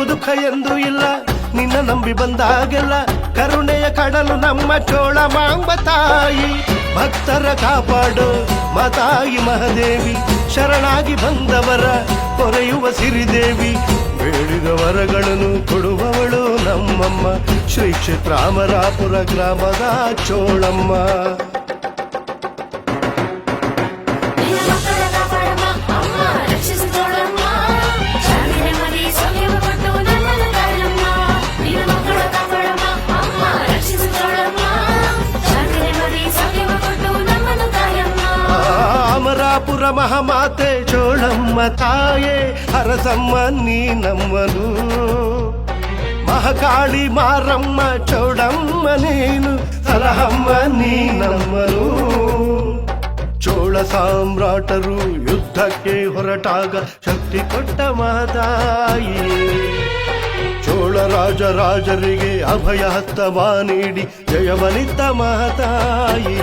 ನೋವು ದುಃಖ ಎಂದು ಇಲ್ಲ, ನಿನ್ನ ನಂಬಿ ಬಂದಾಗೆಲ್ಲ ಕರುಣೆಯ ಕಡಲು ನಮ್ಮ ಚೋಳ ಮಾಂಬ ತಾಯಿ. ಭಕ್ತರ ಕಾಪಾಡು ಮಾತಾಯಿ ಮಹಾದೇವಿ, ಶರಣಾಗಿ ಬಂದವರ ಕೊರೆಯುವ ಸಿರಿದೇವಿ. ಬೇಡಿದ ವರಗಳನ್ನು ಕೊಡುವವಳು ನಮ್ಮಮ್ಮ, ಶ್ರೀ ಕ್ಷೇತ್ರ ಅಮರಾಪುರ ಗ್ರಾಮದ ಚೋಳಮ್ಮ. ಅಮರಾಪುರ ಮಹಾಮಾತೆ ಚೋಳಮ್ಮ ತಾಯೇ, ಹರಸಮ್ಮ ನೀ ನಮ್ಮನು. ಮಹಾಕಾಳಿ ಮಾರಮ್ಮ ಚೌಡಮ್ಮ ನೀನು, ಸಲಹಮ್ಮ ನೀ ನಮ್ಮನು. ಚೋಳ ಸಾಮ್ರಾಟರು ಯುದ್ಧಕ್ಕೆ ಹೊರಟಾಗ ಶಕ್ತಿ ಕೊಟ್ಟ ಮಹತಾಯಿ. ಚೋಳ ರಾಜರಿಗೆ ಅಭಯ ಹಸ್ತವ ನೀಡಿ ಜಯವನಿತ್ತ ಮಹತಾಯಿ.